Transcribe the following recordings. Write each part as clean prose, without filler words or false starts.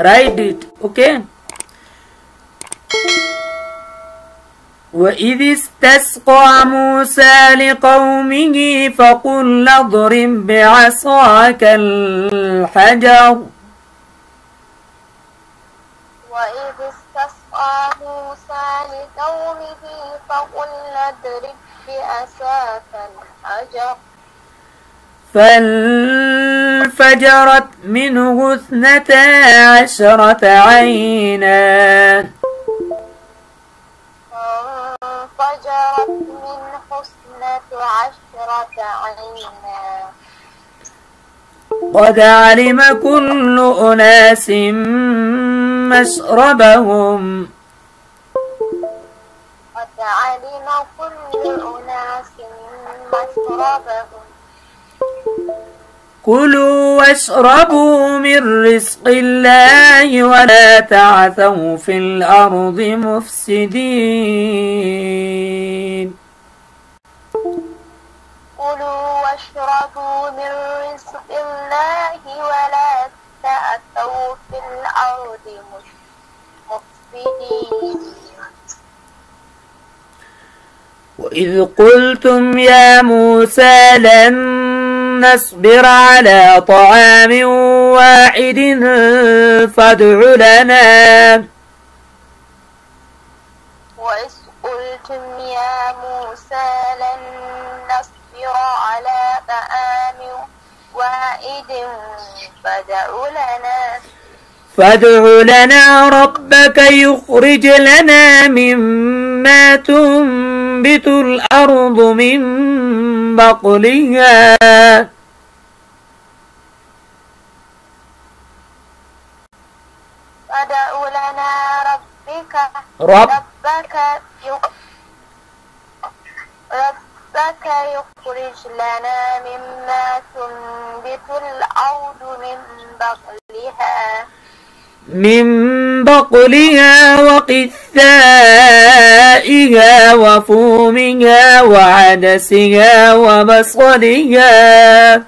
write it. Okay. وإذ استسقى موسى لقومه فقل اضرب بعصاك الحجر. وإذ استسقى موسى لقومه فقل اضرب بعصاك الحجر فانفجرت منه 12 عينا. فانفجرت منه 12 عينا قد علم كل أناس مشربهم. قد علم كل أناس مشربهم. كلوا واشربوا من رزق الله ولا تعثوا في الأرض مفسدين. كلوا واشربوا من رزق الله ولا تعثوا في الأرض مفسدين. وإذ قلتم يا موسى لن نصبر على طعام واحد فادع لنا. وإذ قلتم يا موسى لن نصبر على طعام واحد فادع لنا ربك يخرج لنا مما تنبت الأرض من بقلها فادع لنا ربك يخرج لنا مما تنبت الأرض من بقلها وقثائها وفومها وعدسها وبصلها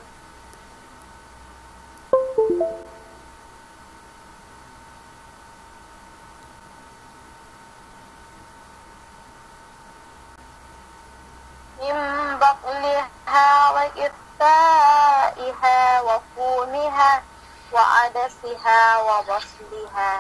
وقثائها وفومها وعدسها وبصلها.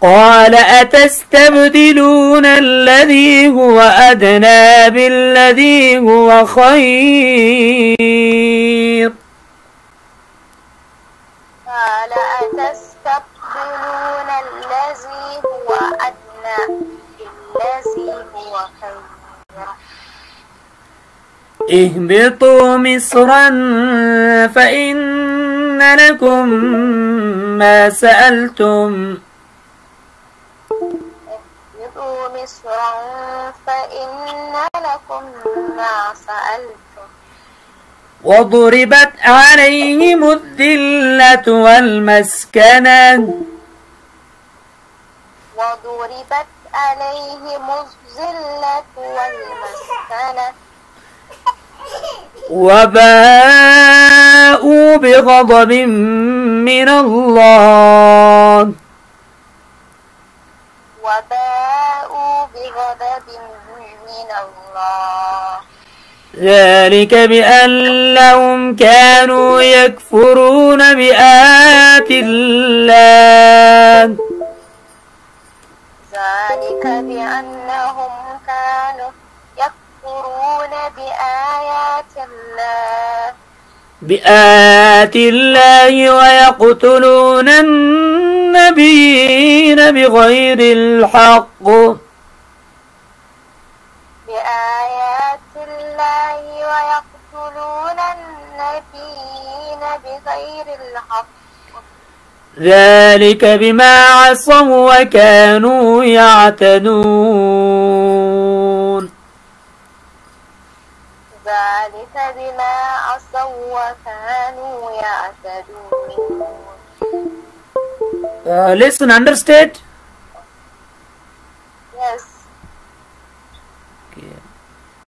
قال أتستبدلون الذي هو أدنى بالذي هو خير. قال أتستبدلون الذي هو أدنى بالذي هو خير. اهبطوا مصرا فإن لكم ما سألتم. مصرا فإن لكم ما سألتم. وضربت عليهم الذلة والمسكنة. وضربت عليهم الذلة والمسكنة. وباءوا بغضب من الله. وباءوا بغضب من الله. ذلك بأنهم كانوا يكفرون بآيات الله. ذلك بأنهم كانوا يكفرون بآيات الله ويقتلون النبيين بغير الحق. بآيات الله ويقتلون النبيين النبيين بغير الحق ذلك بما عصوا وكانوا يعتدون ذلك بما عصوا وكانوا يعتدون. Listen, understand.